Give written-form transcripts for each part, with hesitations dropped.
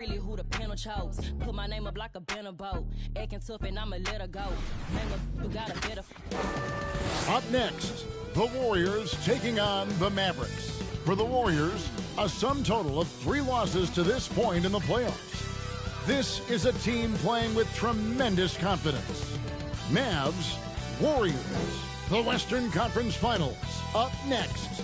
Really who the panel chose. Put my name up like a banner boat. Acting tough and I'ma let her go. Name you got a better. Up next, the Warriors taking on the Mavericks. For the Warriors, a sum total of 3 losses to this point in the playoffs. This is a team playing with tremendous confidence. Mavs, Warriors, the Western Conference Finals, up next.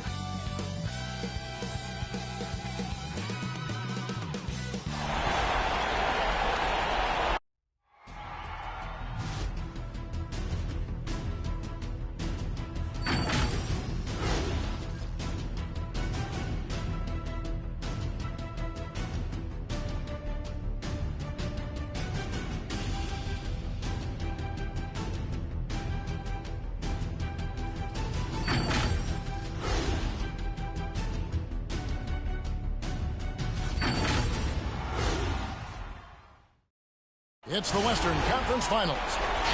It's the Western Conference Finals.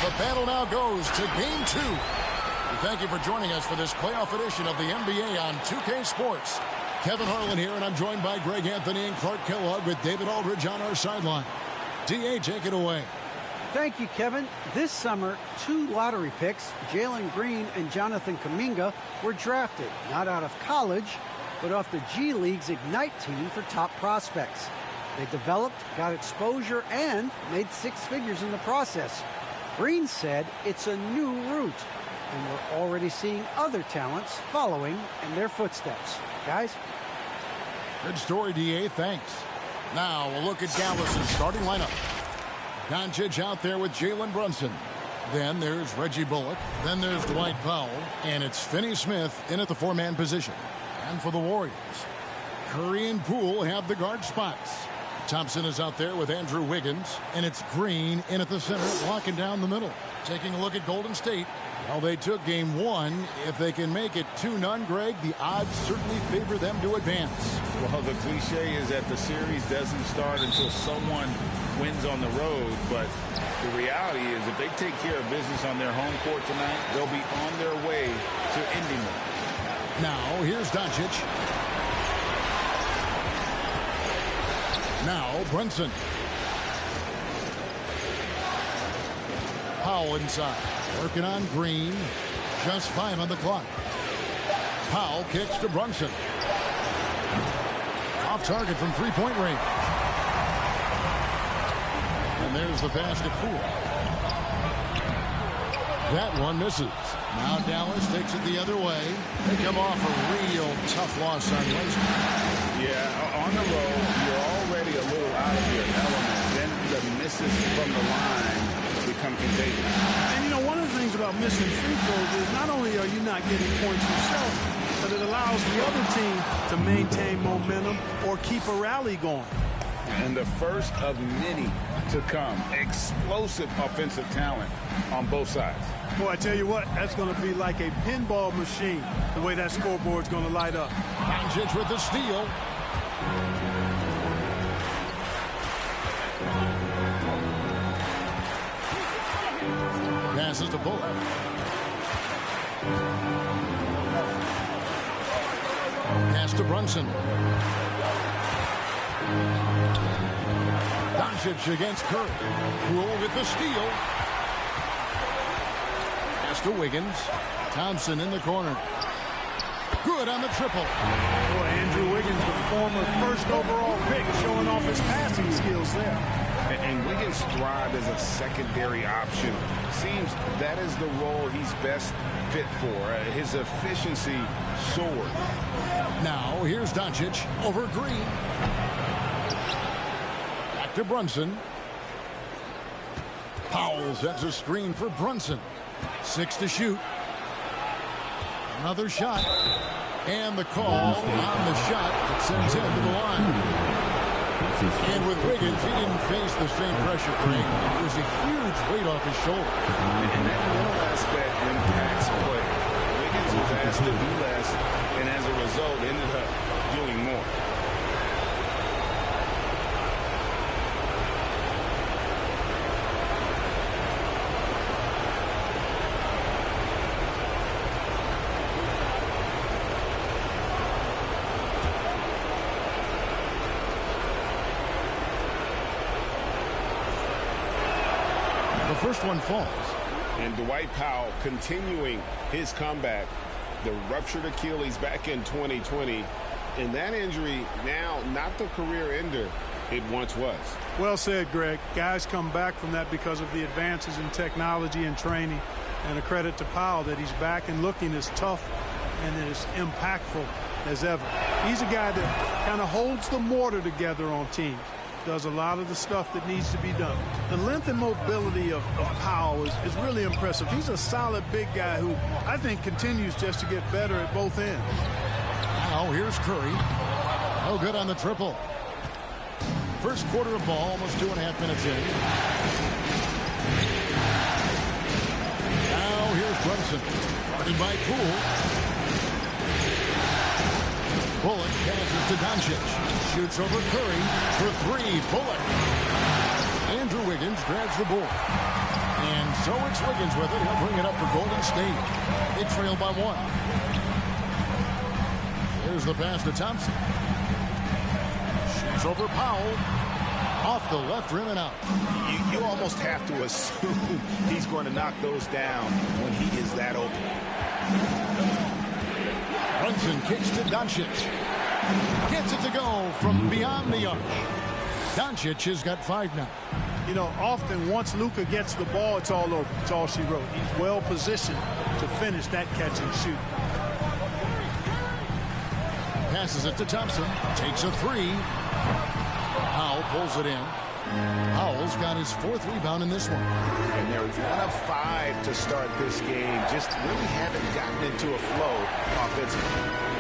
The battle now goes to Game 2. We thank you for joining us for this playoff edition of the NBA on 2K Sports. Kevin Harlan here, and I'm joined by Greg Anthony and Clark Kellogg with David Aldridge on our sideline. D.A., take it away. Thank you, Kevin. This summer, 2 lottery picks, Jalen Green and Jonathan Kuminga, were drafted, not out of college, but off the G League's Ignite team for top prospects. They developed, got exposure, and made 6 figures in the process. Green said it's a new route, and we're already seeing other talents following in their footsteps. Guys? Good story, D.A., thanks. Now we'll look at Dallas' starting lineup. Doncic out there with Jalen Brunson. Then there's Reggie Bullock. Then there's Dwight Powell. And it's Finney-Smith in at the 4-man position. And for the Warriors, Curry and Poole have the guard spots. Thompson is out there with Andrew Wiggins, and it's Green in at the center, locking down the middle. Taking a look at Golden State. Well, they took game 1. If they can make it 2-0, Greg, the odds certainly favor them to advance. Well, the cliche is that the series doesn't start until someone wins on the road, but the reality is if they take care of business on their home court tonight, they'll be on their way to ending it. Now, here's Doncic. Now, Brunson. Powell inside. Working on Green. Just 5 on the clock. Powell kicks to Brunson. Off target from 3-point range. And there's the pass to Poole. That one misses. Now Dallas takes it the other way. They come off a real tough loss on Wednesday. Yeah, on the road, you're already a little out of your element. Then the misses from the line become contagious. And, you know, one of the things about missing free throws is not only are you not getting points yourself, but it allows the other team to maintain momentum or keep a rally going. And the first of many to come. Explosive offensive talent on both sides. Boy, I tell you what, that's going to be like a pinball machine, the way that scoreboard's going to light up. Doncic with the steal. Passes to Bullock. Pass to Brunson. Doncic against Curry. Poole with the steal. Pass to Wiggins. Thompson in the corner. Good on the triple. Boy, Andrew Wiggins, the former first overall pick, showing off his passing skills there. And Wiggins thrived as a secondary option. Seems that is the role he's best fit for. His efficiency soared. Now, here's Doncic over Green. Back to Brunson. Powell sets a screen for Brunson. 6 to shoot. Another shot. And the call on the shot that sends him to the line. And with Wiggins, he didn't face the same pressure for him. It was a huge weight off his shoulder. And that mental aspect impacts play. Wiggins was asked to do less, and as a result, ended up doing more. first one falls. And Dwight Powell continuing his comeback. The ruptured Achilles back in 2020. And that injury now not the career ender it once was. Well said, Greg. Guys come back from that because of the advances in technology and training. And a credit to Powell that he's back and looking as tough and as impactful as ever. He's a guy that kind of holds the mortar together on teams. Does a lot of the stuff that needs to be done. The length and mobility of Powell is really impressive. He's a solid big guy who I think continues just to get better at both ends. Now here's Curry. No good on the triple. First quarter of ball, almost 2.5 minutes in. Now here's Brunson. Guarded by Poole. Bullock passes to Doncic. Shoots over Curry for three. Bullock. Andrew Wiggins grabs the board. And so it's Wiggins with it. He'll bring it up for Golden State. They trail by one. Here's the pass to Thompson. Shoots over Powell. Off the left rim and out. You almost have to assume he's going to knock those down when he is that open. Brunson kicks to Doncic. Gets it to go from beyond the arc. Doncic has got 5 now. You know, often once Luka gets the ball, it's all over. It's all she wrote. He's well positioned to finish that catch and shoot. Passes it to Thompson. Takes a three. Powell pulls it in. Powell's got his 4th rebound in this one. And they're 1 of 5 to start this game. Just really haven't gotten into a flow offensively.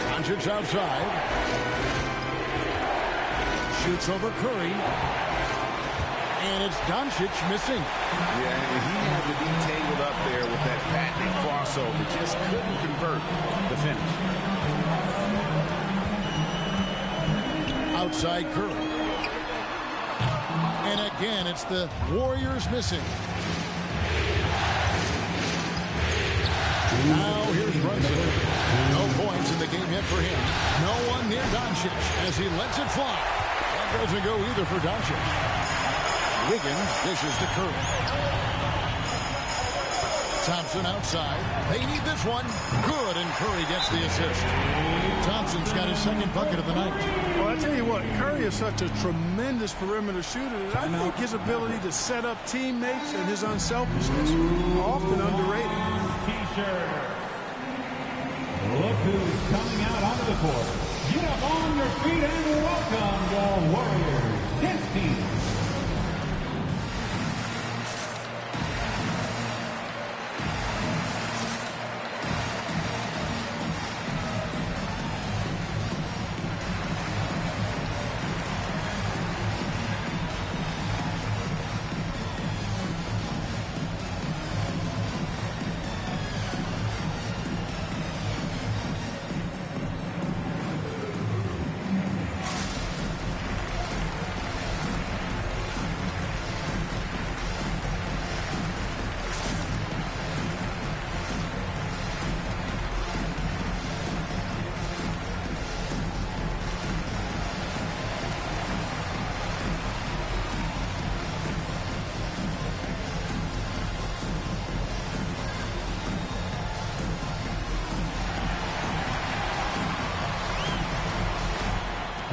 Doncic outside. Shoots over Curry. And it's Doncic missing. Yeah, and he had to be tangled up there with that patented crossover. Just couldn't convert the finish. Outside Curry. And again, it's the Warriors missing. Now here's Brunson. No points in the game yet for him. No one near Doncic as he lets it fly. That doesn't go either for Doncic. Wiggins dishes to Curry. Thompson outside. They need this one. Good, and Curry gets the assist. Thompson's got his 2nd bucket of the night. Well, I tell you what, Curry is such a tremendous perimeter shooter that I think his ability to set up teammates and his unselfishness are often underrated. Look who's coming out onto the court. Get up on your feet and welcome the Warriors Dance Team.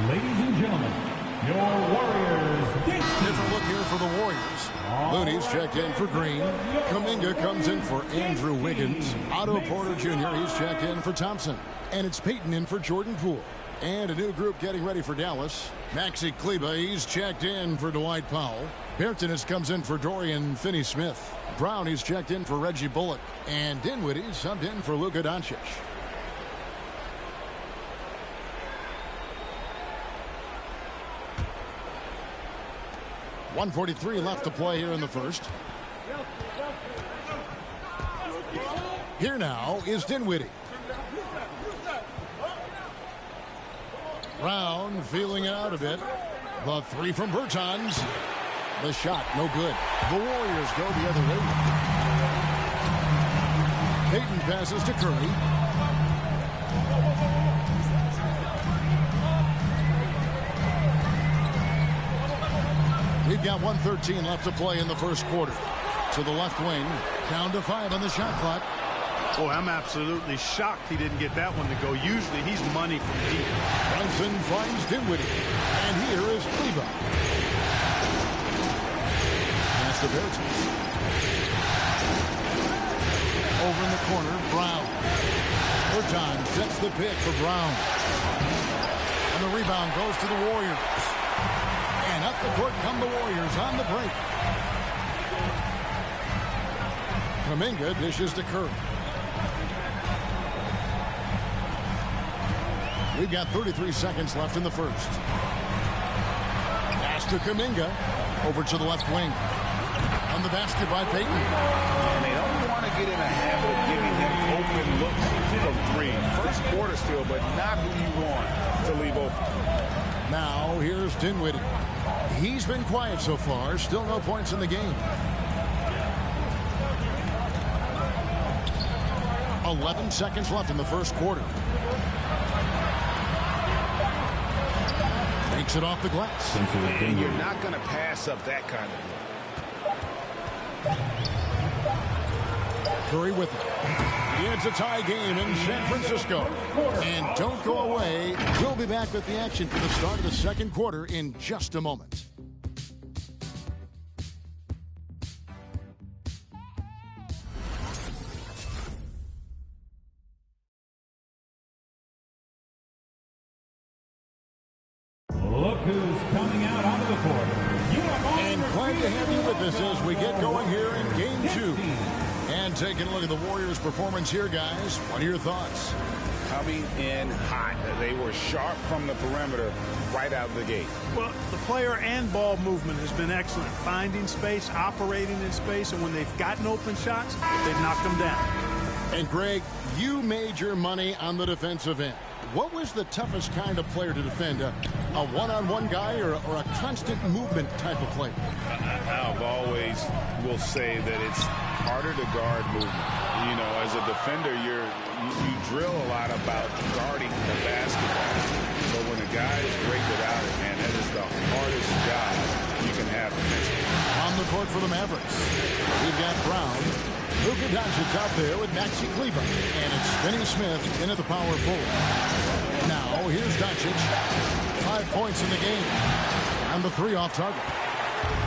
Ladies and gentlemen, your Warriors. Different look here for the Warriors. Looney's checked in for Green. Kuminga comes in for Andrew Wiggins. Otto Porter Jr., he's checked in for Thompson. And it's Peyton in for Jordan Poole. And a new group getting ready for Dallas. Maxi Kleber, he's checked in for Dwight Powell. Bertanis comes in for Dorian Finney-Smith. Brown, he's checked in for Reggie Bullock. And Dinwiddie subbed in for Luka Doncic. .143 left to play here in the first. Here now is Dinwiddie. Brown feeling it out a bit. The three from Bertans. The shot, no good. The Warriors go the other way. Peyton passes to Curry. We've got 1:13 left to play in the first quarter. To the left wing, down to 5 on the shot clock. Boy, I'm absolutely shocked he didn't get that one to go. Usually he's money from deep. Brunson finds Dinwiddie. And here is Kleba. Pass to Bertens. Over in the corner, Brown. Bertans sets the pick for Brown. And the rebound goes to the Warriors. And up the court come the Warriors on the break. Kuminga dishes to Curry. We've got 33 seconds left in the first. Pass to Kuminga. Over to the left wing. On the basket by Payton. And they don't want to get in a habit of giving him open looks from three. First quarter still, but not who you want to leave open. Now here's Dinwiddie. He's been quiet so far. Still no points in the game. 11 seconds left in the first quarter. Takes it off the glass. And you're not going to pass up that kind of look. Curry with it. It's a tie game in San Francisco. And don't go away. We'll be back with the action for the start of the second quarter in just a moment. Look who's coming out onto the court. And glad to have you with us as we get going here in Game 2. And taking a look at the Warriors' performance here, guys. What are your thoughts? Coming in hot. They were sharp from the perimeter right out of the gate. Well, the player and ball movement has been excellent. Finding space, operating in space, and when they've gotten open shots, they've knocked them down. And Greg, you made your money on the defensive end. What was the toughest kind of player to defend? A one-on-one guy or a constant movement type of player? I've always will say that it's harder to guard movement. You know, as a defender, you drill a lot about guarding the basketball. But when a guy is great without it, man, that is the hardest job you can have. On the court for the Mavericks, we've got Brown. Luka Doncic out there with Maxi Kleber. And it's Finney Smith in at the power forward. Now, here's Doncic. 5 points in the game. And the 3 off target.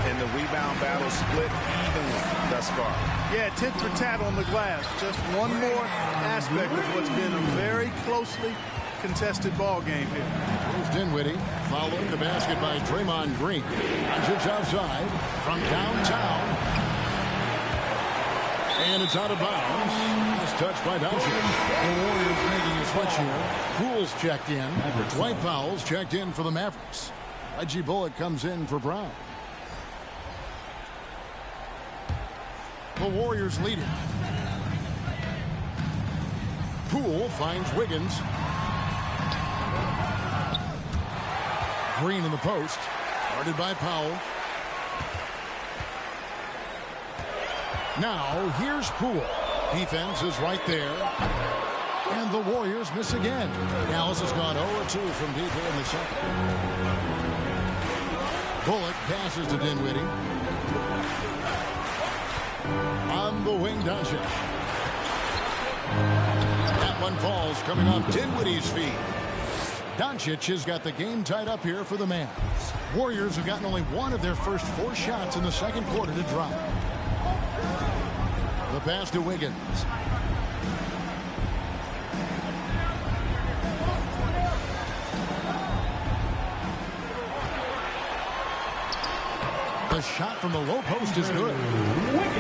And the rebound battle split evenly thus far. Yeah, tit for tat on the glass. Just one more aspect of what's been a very closely contested ball game here. Here's Dinwiddie following the basket by Draymond Green. Doncic outside from downtown. And it's out of bounds. It's touched by Doncic. The Warriors making a switch here. Poole's checked in. Dwight Powell's checked in for the Mavericks. Reggie Bullock comes in for Brown. The Warriors lead it. Poole finds Wiggins. Green in the post. Guarded by Powell. Now, here's Poole. Defense is right there. And the Warriors miss again. Dallas has gone 0-2 from deep here in the second. Bullock passes to Dinwiddie. On the wing, Doncic. That one falls coming off Dinwiddie's feet. Doncic has got the game tied up here for the Mavs. Warriors have gotten only one of their first 4 shots in the second quarter to drop. The pass to Wiggins. The shot from the low post is good.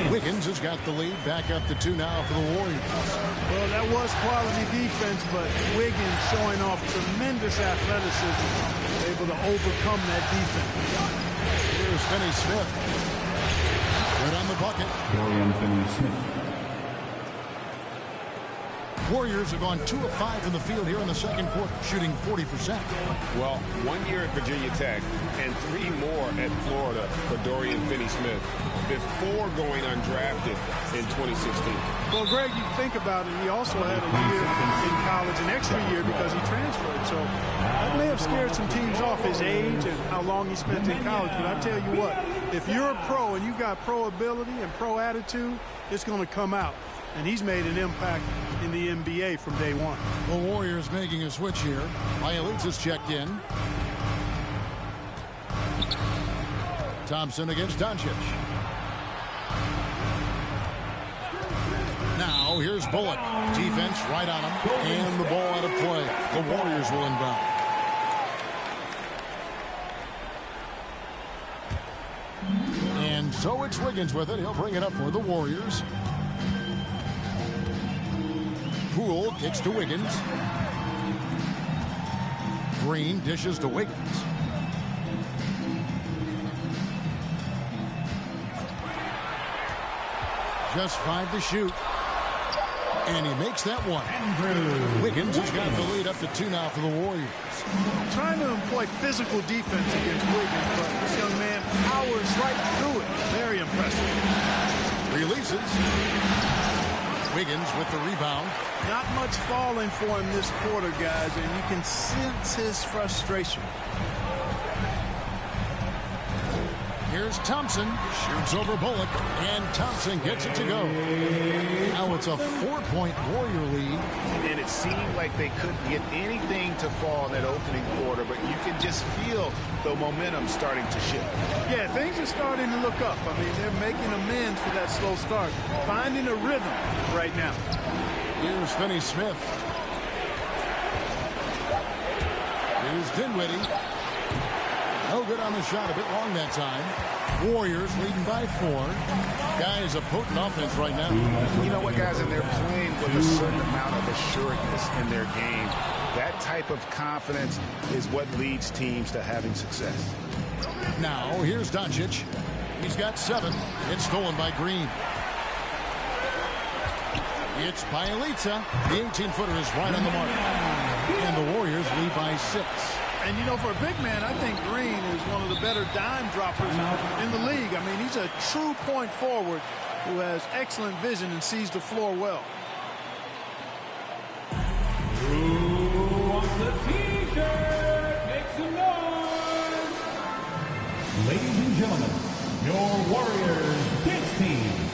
Wiggins has got the lead. Back up to 2 now for the Warriors. Well, that was quality defense, but Wiggins showing off tremendous athleticism, able to overcome that defense. Here's Finney Smith. Good on the bucket. Dorian Finney-Smith. Warriors have gone 2 of 5 in the field here in the second quarter, shooting 40%. Well, 1 year at Virginia Tech and 3 more at Florida for Dorian Finney-Smith before going undrafted in 2016. Well, Greg, you think about it, he also had a year in college, an extra year because he transferred. So that may have scared some teams off, his age and how long he spent in college. But I tell you what, if you're a pro and you've got pro ability and pro attitude, it's going to come out. And he's made an impact in the NBA from day one. The Warriors making a switch here. Bielitsa's checked in. Thompson against Doncic. Now here's Bullock. Defense right on him. And the ball out of play. The Warriors will inbound. And so it's Wiggins with it. He'll bring it up for the Warriors. Poole kicks to Wiggins. Green dishes to Wiggins. Just 5 to shoot. And he makes that one. Wiggins has got the lead up to 2 now for the Warriors. Trying to employ physical defense against Wiggins, but this young man powers right through it. Very impressive. Releases. Wiggins with the rebound. Not much falling for him this quarter, guys, and you can sense his frustration. Here's Thompson. Shoots over Bullock, and Thompson gets it to go. Now it's a 4-point Warrior lead. And it seemed like they couldn't get anything to fall in that opening quarter, but you can just feel the momentum starting to shift. Yeah, things are starting to look up. I mean, they're making amends for that slow start. Finding a rhythm right now. Here's Finney-Smith. Here's Dinwiddie. No good on the shot, a bit long that time. Warriors leading by 4. Guys, a potent offense right now. You know what, guys, and they're playing with a certain amount of assuredness in their game. That type of confidence is what leads teams to having success. Now, here's Doncic. He's got 7. It's stolen by Green. It's Bielitsa. The 18-footer is right on the mark. And the Warriors lead by 6. And, you know, for a big man, I think Green is one of the better dime droppers in the league. I mean, he's a true point forward who has excellent vision and sees the floor well. Who wants a T-shirt? Make some noise! Ladies and gentlemen, your Warriors dance team.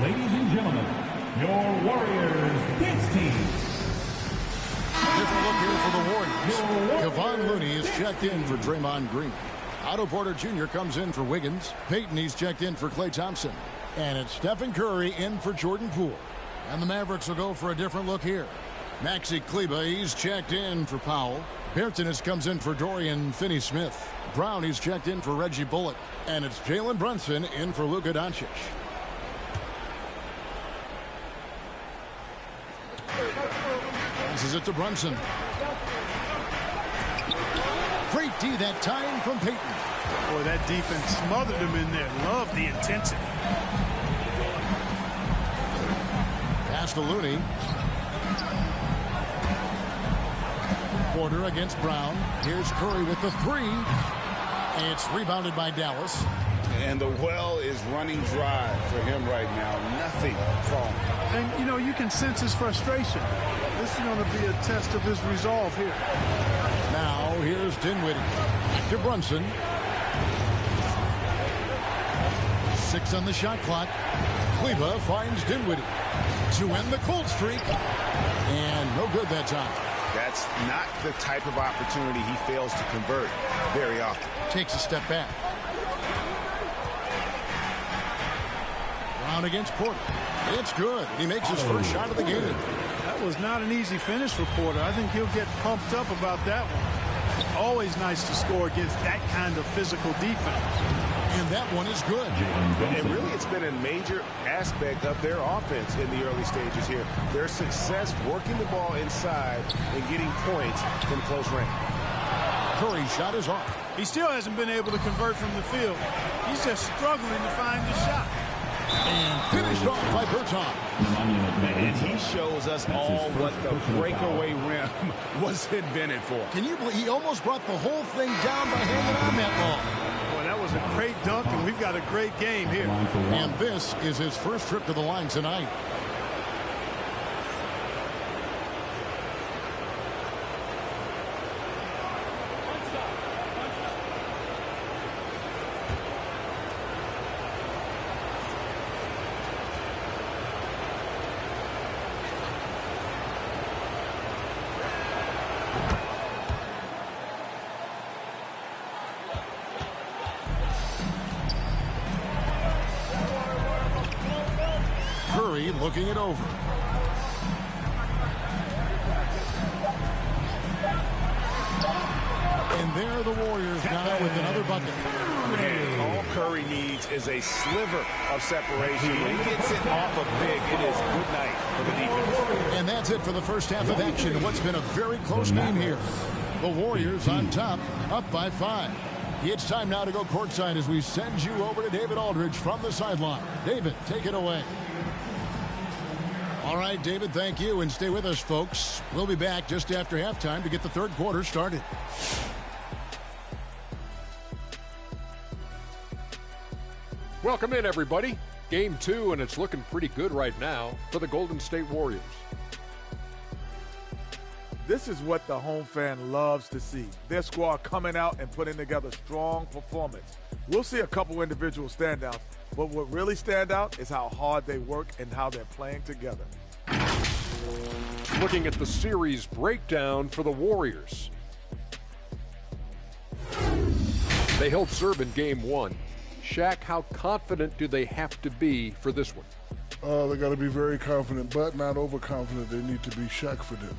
Ladies and gentlemen, your Warriors dance team. Different look here for the Warriors. Kevon Looney is checked in for Draymond Green. Otto Porter Jr. comes in for Wiggins. Peyton, he's checked in for Klay Thompson. And it's Stephen Curry in for Jordan Poole. And the Mavericks will go for a different look here. Maxi Kleba, he's checked in for Powell. Bertans comes in for Dorian Finney-Smith. Brown, he's checked in for Reggie Bullock. And it's Jalen Brunson in for Luka Doncic. Passes it to Brunson. Great D that time from Peyton. Boy, that defense smothered him in there. Love the intensity. Pass to Looney. Porter against Brown. Here's Curry with the 3. It's rebounded by Dallas. And the well is running dry for him right now. Nothing falling. And, you know, you can sense his frustration. This is going to be a test of his resolve here. Now here's Dinwiddie to Brunson. 6 on the shot clock. Kleba finds Dinwiddie to end the cold streak. And no good that time. That's not the type of opportunity he fails to convert very often. Takes a step back. Brown against Porter. It's good. He makes his first shot of the game. That was not an easy finish for Porter. I think he'll get pumped up about that one. Always nice to score against that kind of physical defense. And that one is good. And really, it's been a major aspect of their offense in the early stages here. Their success working the ball inside and getting points from close range. Curry's shot is off. He still hasn't been able to convert from the field. He's just struggling to find the shot. And finished off by Berton. And he shows us all what the breakaway rim was invented for. Can you believe he almost brought the whole thing down by hanging on that long? Boy, that was a great dunk, and we've got a great game here. And this is his first trip to the line tonight. Looking it over. And there are the Warriors now with another bucket. And all Curry needs is a sliver of separation. When he gets it off a big, it is good night for the defense. And that's it for the first half of action in what's been a very close game here. The Warriors on top, up by 5. It's time now to go courtside as we send you over to David Aldridge from the sideline. David, take it away. All right, David, thank you, and stay with us, folks. We'll be back just after halftime to get the third quarter started. Welcome in, everybody. Game 2, and it's looking pretty good right now for the Golden State Warriors. This is what the home fan loves to see. Their squad coming out and putting together strong performance. We'll see a couple individual standouts, but what really stand out is how hard they work and how they're playing together. Looking at the series breakdown for the Warriors. They held serve in Game 1. Shaq, how confident do they have to be for this one? They got to be very confident, but not overconfident. They need to be Shaq-fident.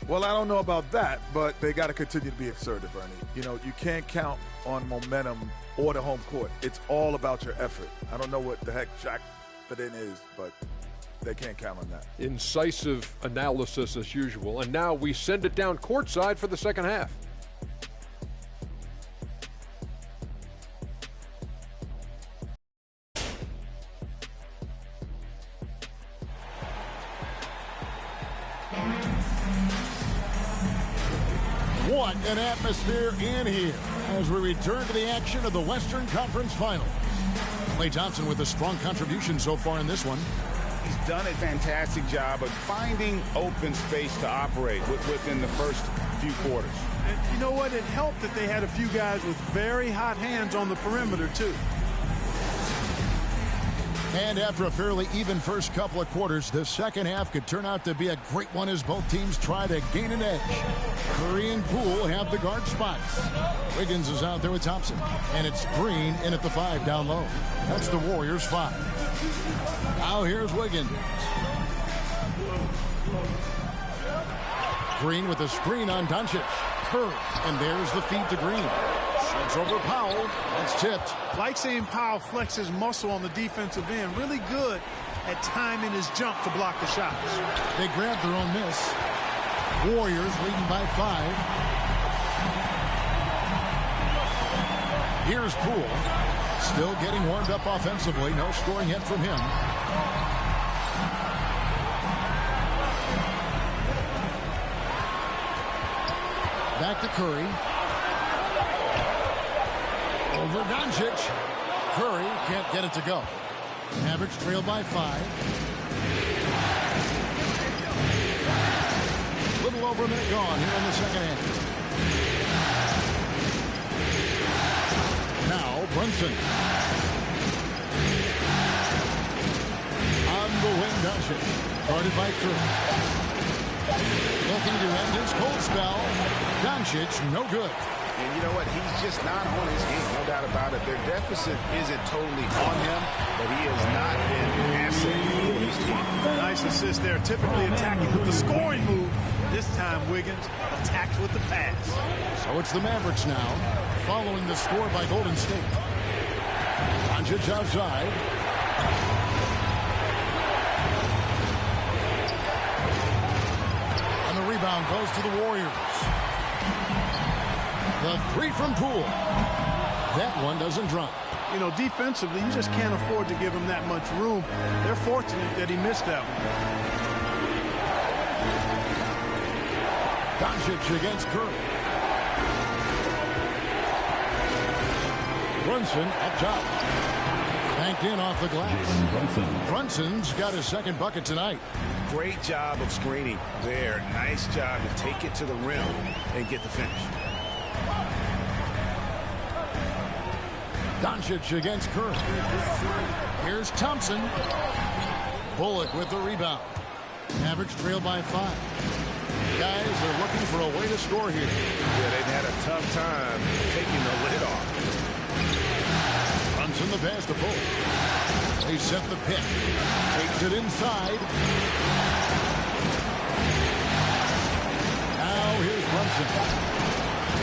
Well, I don't know about that, but they got to continue to be assertive, Ernie. You know, you can't count on momentum or the home court. It's all about your effort. I don't know what the heck Shaq-fident is, but they can't count on that. Incisive analysis as usual, and now we send it down courtside for the second half. What an atmosphere in here as we return to the action of the Western Conference Final. Klay Thompson with a strong contribution so far in this one. He's done a fantastic job of finding open space to operate within the first few quarters. And you know what? It helped that they had a few guys with very hot hands on the perimeter, too. And after a fairly even first couple of quarters, the second half could turn out to be a great one as both teams try to gain an edge. Curry and Poole have the guard spots. Wiggins is out there with Thompson. And it's Green in at the 5 down low. That's the Warriors' 5. Now here's Wiggins. Green with a screen on Doncic. Curry. And there's the feed to Green. Shoots over Powell. That's tipped. Like seeing Powell flex his muscle on the defensive end. Really good at timing his jump to block the shots. They grabbed their own miss. Warriors leading by 5. Here's Poole. Still getting warmed up offensively. No scoring yet from him. Back to Curry. Over Doncic. Curry can't get it to go. Mavericks trail by 5. Little over a minute gone here in the second half. Now Brunson. On the wing, Doncic. Guarded by Curry. Looking to end his cold spell. Doncic, no good. And you know what? He's just not on his game, no doubt about it. Their deficit isn't totally on him, but he has not been an asset for his team. Nice assist there. Typically attacking with the scoring move. This time, Wiggins attacks with the pass. So it's the Mavericks now, following the score by Golden State. Doncic outside. And the rebound goes to the Warriors. The three from Poole. That one doesn't drop. You know, defensively, you just can't afford to give him that much room. They're fortunate that he missed that one. Doncic against Curry. Brunson up top. Banked in off the glass. Brunson's got his second bucket tonight. Great job of screening there. Nice job to take it to the rim and get the finish. Doncic against Curry. Here's Thompson. Bullock with the rebound. Mavericks trail by 5. Guys are looking for a way to score here. Yeah, they've had a tough time taking the lid off. Brunson the pass to Bullock. They set the pick. Takes it inside. Now here's Brunson.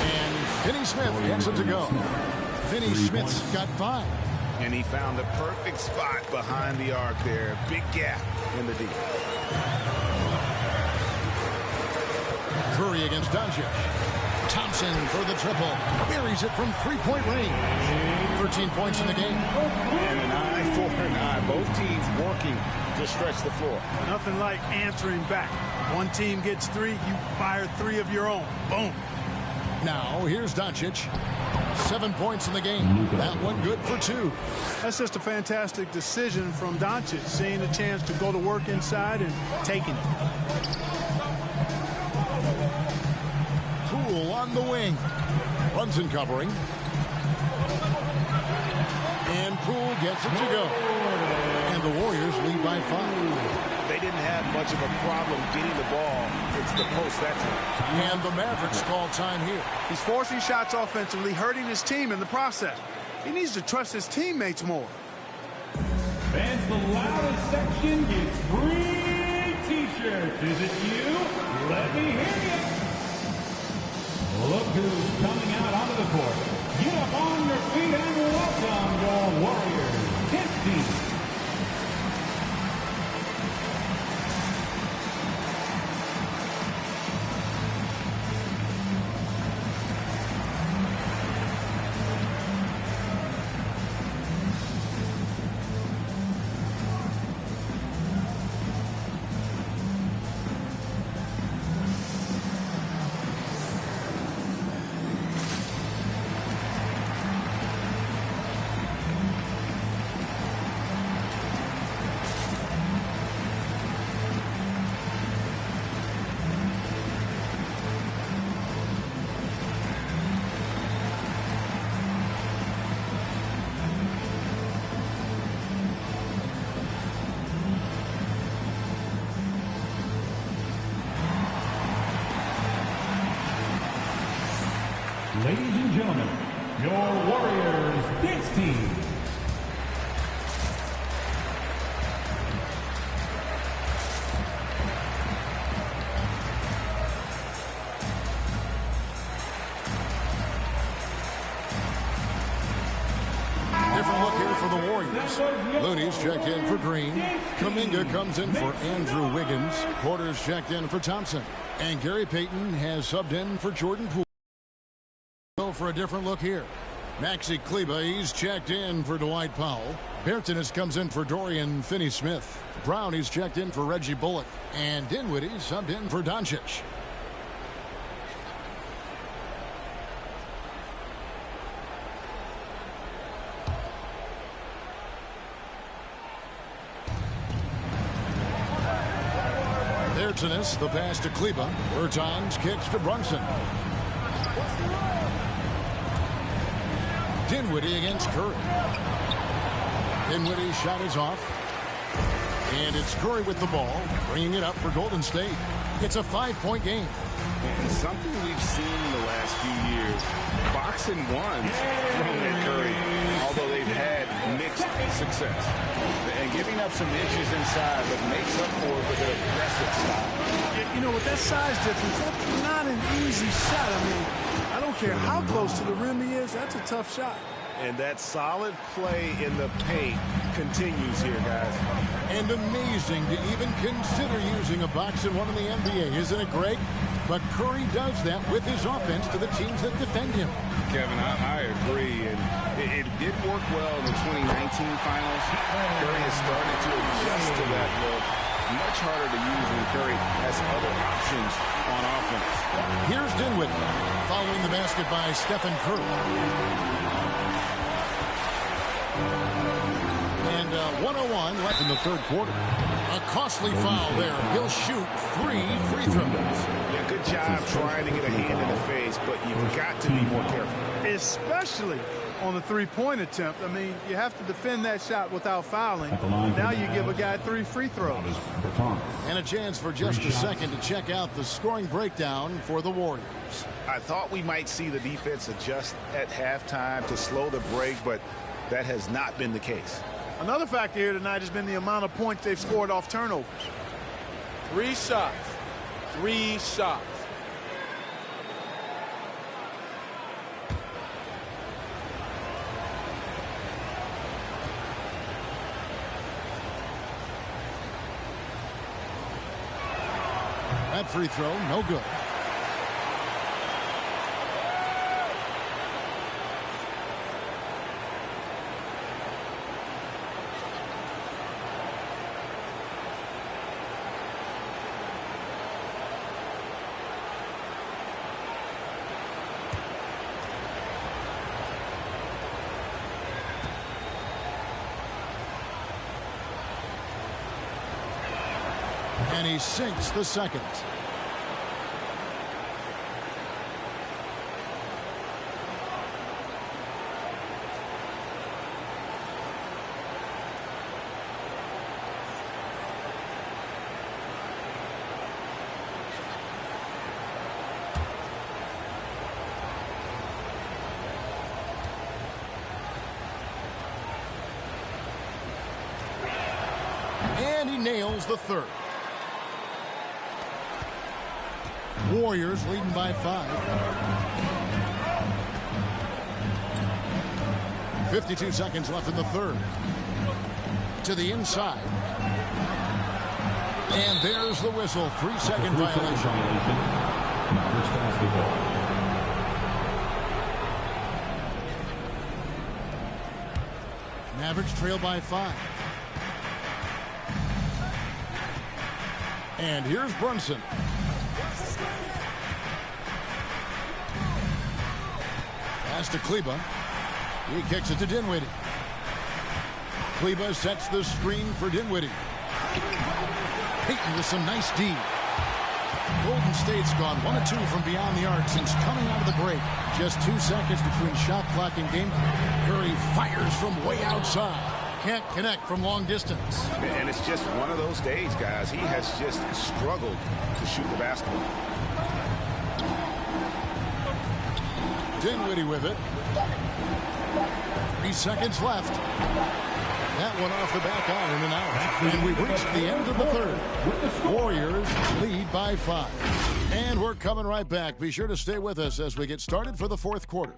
And Finney Smith gets it to go. Finney Smith's got 5. And he found the perfect spot behind the arc there. Big gap in the D. Curry against Doncic. Thompson for the triple. Buries it from three-point range. 13 points in the game. And an eye for an eye. Both teams working to stretch the floor. Nothing like answering back. One team gets 3, you fire 3 of your own. Boom. Now here's Doncic. 7 points in the game. That one good for 2. That's just a fantastic decision from Doncic, seeing a chance to go to work inside and taking it. Poole on the wing. Brunson covering. And Poole gets it to go. And the Warriors lead by 5. They didn't have much of a problem getting the ball into the post that time. And the Mavericks call time here. He's forcing shots offensively, hurting his team in the process. He needs to trust his teammates more. Fans, the loudest section gets free T-shirts. Is it you? Let me hear you. Look who's coming out onto the court. Get up on your feet and welcome your Warriors. His team. Ladies and gentlemen, your Warriors dance team. Different look here for the Warriors. Looney's checked in for Green. Kuminga comes in for Andrew Wiggins. Porter's checked in for Thompson. And Gary Payton has subbed in for Jordan Poole. Go for a different look here. Maxi Kleba, he's checked in for Dwight Powell. Bertanis comes in for Dorian Finney-Smith. Brown, he's checked in for Reggie Bullock. And Dinwiddie subbed in for Doncic. They're Arsenis, the pass to Kleba. Bertans kicks to Brunson. Dinwiddie against Curry. Dinwiddie's shot is off. And it's Curry with the ball, bringing it up for Golden State. It's a 5-point game. And something we've seen in the last few years, boxing ones thrown at Curry, although they've had mixed success. And giving up some inches inside, but makes up for it with an aggressive style. You know, with that size difference, that's not an easy shot. I mean, I don't care how close to the rim he is, that's a tough shot. And that solid play in the paint continues here, guys. And amazing to even consider using a box and one in the NBA, isn't it great? But Curry does that with his offense to the teams that defend him. Kevin, I agree, and it did work well in the 2019 finals. Curry has started to adjust to that look. Much harder to use when Curry has other options on offense. Here's Dinwiddie, following the basket by Stephen Curry. And 1:01 left in the third quarter. A costly foul there. He'll shoot 3 free throws. Yeah, good job trying to get a hand in the face, but you've got to be more careful. Especially on the three-point attempt. I mean, you have to defend that shot without fouling. Now you give a guy 3 free throws. And a chance for just a second to check out the scoring breakdown for the Warriors. I thought we might see the defense adjust at halftime to slow the break, but that has not been the case. Another factor here tonight has been the amount of points they've scored off turnovers. 3 shots. 3 shots. That free throw, no good. And he sinks the second. And he nails the third. Warriors leading by 5. 52 seconds left in the third. To the inside. And there's the whistle. 3-second violation. Mavericks trail by 5. And here's Brunson. Pass to Kleba. He kicks it to Dinwiddie. Kleba sets the screen for Dinwiddie. Payton with some nice D. Golden State's gone 1 of 2 from beyond the arc since coming out of the break. Just 2 seconds between shot clock and game. Curry fires from way outside. Can't connect from long distance. And it's just one of those days, guys. He has just struggled to shoot the basketball. Dinwiddie with it. 3 seconds left. That one off the back iron and out. And we've reached the end of the third. Warriors lead by 5. And we're coming right back. Be sure to stay with us as we get started for the fourth quarter.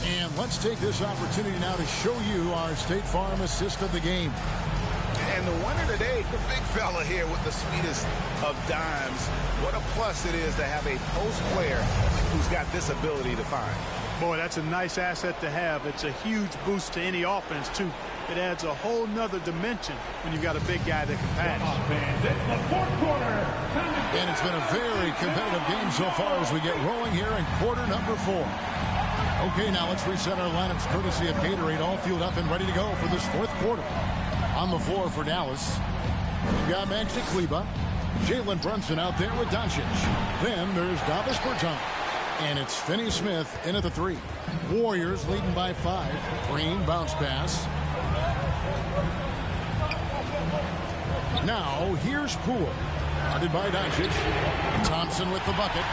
And let's take this opportunity now to show you our State Farm assist of the game. And the winner today, the big fella here with the sweetest of dimes. What a plus it is to have a post player who's got this ability to find. Boy, that's a nice asset to have. It's a huge boost to any offense, too. It adds a whole nother dimension when you've got a big guy that can pass. It's the fourth quarter. And it's been a very competitive game so far as we get rolling here in quarter number 4. Okay, now let's reset our lineups courtesy of Gatorade, all fueled up and ready to go for this fourth quarter. On the floor for Dallas, we've got Max Kleba, Jalen Brunson out there with Doncic. Then there's Davis Bertans. And it's Finney-Smith in at the 3. Warriors leading by 5. Green bounce pass. Now here's Poole. Guarded by Doncic. Thompson with the bucket.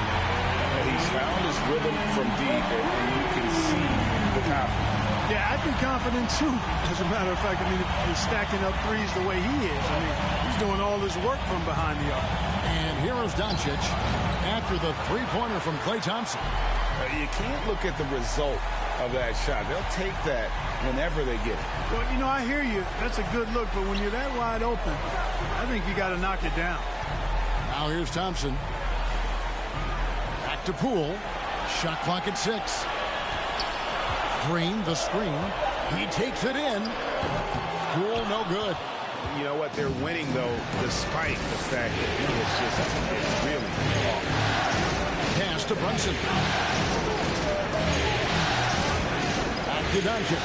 He's found his rhythm from deep, and you can see the confidence. Yeah, I'd be confident, too. As a matter of fact, I mean, if you're stacking up threes the way he is, I mean, he's doing all his work from behind the arc. And here is Doncic after the three-pointer from Klay Thompson. You can't look at the result of that shot. They'll take that whenever they get it. Well, you know, I hear you. That's a good look, but when you're that wide open, I think you got to knock it down. Now here's Thompson. Back to Poole. Shot clock at 6. Green, the screen. He takes it in. Poole, no good. You know what? They're winning, though, despite the fact that he is just really off. Pass to Brunson. Back to Doncic.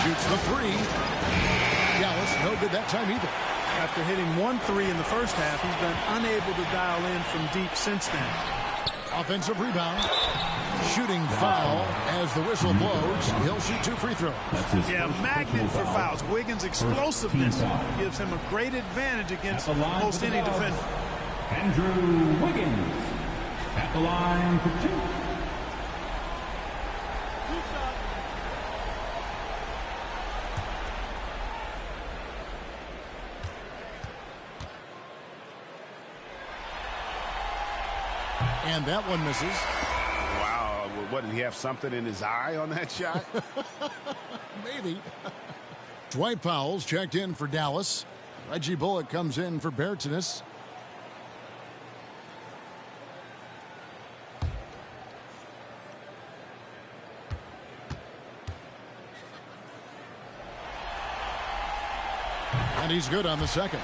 Shoots the 3. Dallas, no good that time either. After hitting 1-3 in the first half, he's been unable to dial in from deep since then. Offensive rebound. Shooting foul as the whistle blows. He'll shoot 2 free throws. Yeah, magnet for fouls. Wiggins' explosiveness gives him a great advantage against most any defender. Andrew Wiggins at the line for 2. And that one misses. Wow. What, did he have something in his eye on that shot? Maybe. Dwight Powell's checked in for Dallas. Reggie Bullock comes in for Bertans. And he's good on the second.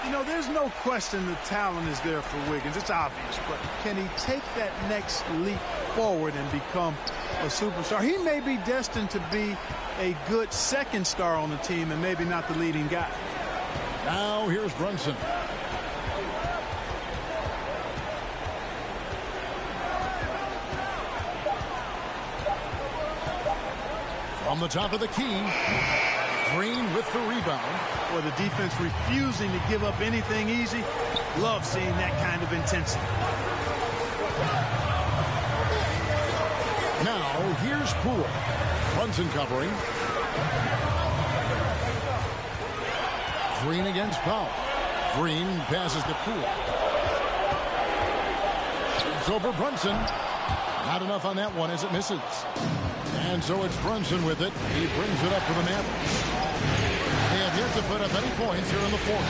You know, there's no question the talent is there for Wiggins. It's obvious, but can he take that next leap forward and become a superstar? He may be destined to be a good second star on the team and maybe not the leading guy. Now here's Brunson. From the top of the key, Green with the rebound. Or the defense refusing to give up anything easy. Love seeing that kind of intensity. Now here's Poole. Brunson covering. Green against Powell. Green passes to Poole. It's over Brunson. Not enough on that one as it misses. And so it's Brunson with it. He brings it up for the Mavericks. They have yet to put up any points here in the fourth.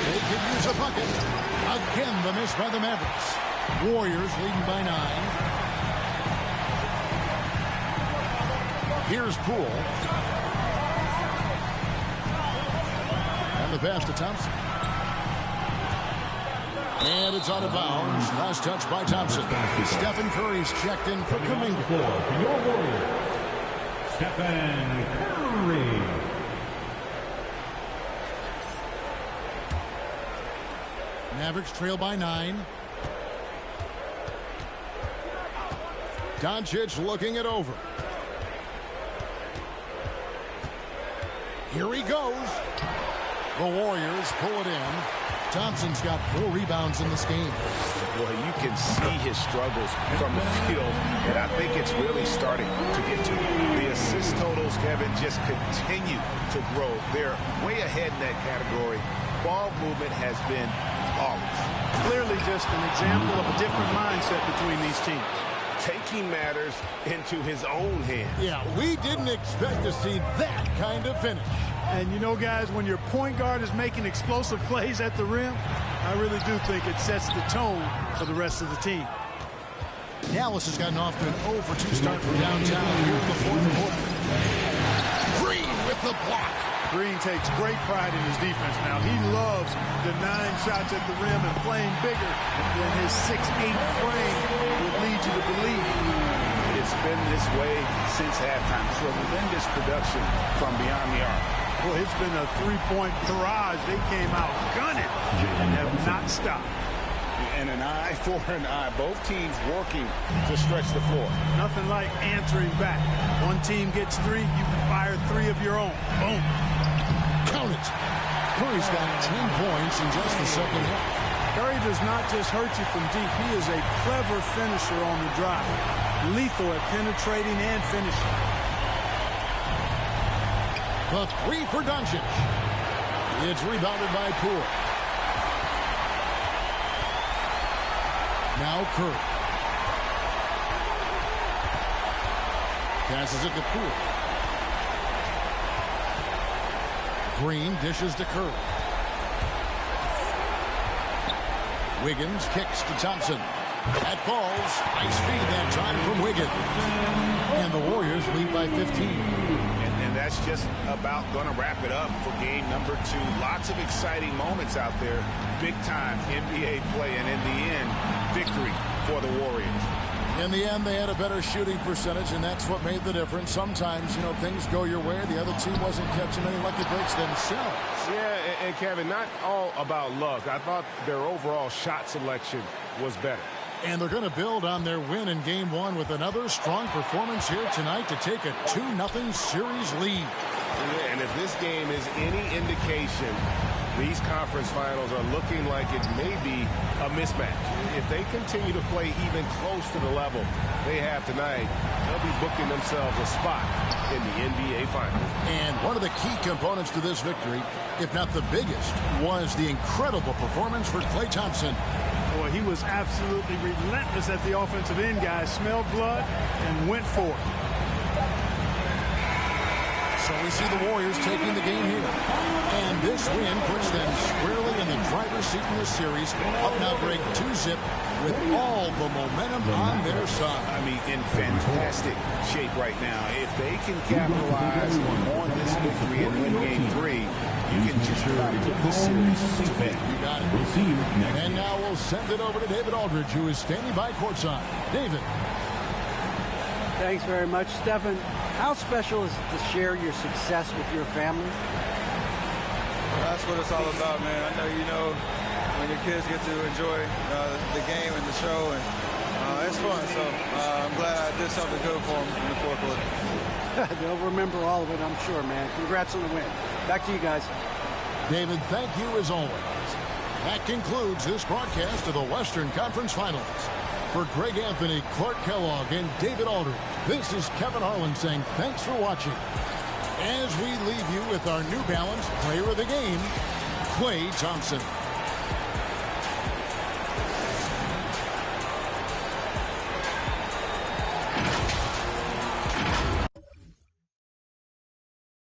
They could use a bucket. Again, the miss by the Mavericks. Warriors leading by 9. Here's Poole. And the pass to Thompson. And it's out of bounds. Last touch by Thompson. Stephen Curry's checked in for Kuminga. For your Warriors, Stephen Curry. Mavericks trail by 9. Doncic looking it over. Here he goes. The Warriors pull it in. Thompson's got 4 rebounds in this game. Boy, you can see his struggles from the field, and I think it's really starting to get to him. The assist totals, Kevin, just continue to grow. They're way ahead in that category. ball movement has been flawless. Clearly just an example of a different mindset between these teams. Taking matters into his own hands. Yeah, we didn't expect to see that kind of finish. And you know, guys, when your point guard is making explosive plays at the rim, I really do think it sets the tone for the rest of the team. Dallas has gotten off to an 0-for-2 start from downtown here in the fourth quarter. Green with the block. Green takes great pride in his defense now. He loves denying shots at the rim and playing bigger than his 6'8" frame would lead you to believe. It's been this way since halftime. Tremendous production from beyond the arc. Well, it's been a three-point barrage. They came out gunning and have not stopped. And an eye for an eye. Both teams working to stretch the floor. Nothing like answering back. One team gets three, you can fire three of your own. Boom. Count it. Curry's got 10 points in just the second half. Curry does not just hurt you from deep. He is a clever finisher on the drive. Lethal at penetrating and finishing. The three for Doncic. It's rebounded by Poole. Now Curry. Passes it to Poole. Green dishes to Curry. Wiggins kicks to Thompson. That falls. Nice feed that time from Wiggins. And the Warriors lead by 15. And that's just about going to wrap it up for game number 2. Lots of exciting moments out there. Big time NBA play. And in the end, victory for the Warriors. In the end, they had a better shooting percentage, and that's what made the difference. Sometimes, you know, things go your way. The other team wasn't catching any lucky breaks themselves. Yeah, and Kevin, not all about luck. I thought their overall shot selection was better. And they're going to build on their win in Game 1 with another strong performance here tonight to take a 2-0 series lead. And if this game is any indication, these conference finals are looking like it may be a mismatch. If they continue to play even close to the level they have tonight, they'll be booking themselves a spot in the NBA Finals. And one of the key components to this victory, if not the biggest, was the incredible performance for Klay Thompson. Boy, he was absolutely relentless at the offensive end, guys. Smelled blood and went for it. So we see the Warriors taking the game here. And this win puts them squarely in the driver's seat in this series. Up now break 2-zip with all the momentum on their side. I mean, in fantastic shape right now. If they can capitalize on this victory and win game 3, you can just about put this series to bed. You got it. We'll see you next And now we'll send it over to David Aldridge, who is standing by courtside. David. Thanks very much, Stephen. How special is it to share your success with your family? That's what it's all about, man. I know you know when your kids get to enjoy the game and the show, and it's fun. So I'm glad I did something good for them in the fourth quarter. They'll remember all of it, I'm sure, man. Congrats on the win. Back to you guys. David, thank you as always. That concludes this broadcast of the Western Conference Finals. For Greg Anthony, Clark Kellogg, and David Aldridge, this is Kevin Harlan saying thanks for watching. As we leave you with our New Balance Player of the Game, Klay Thompson.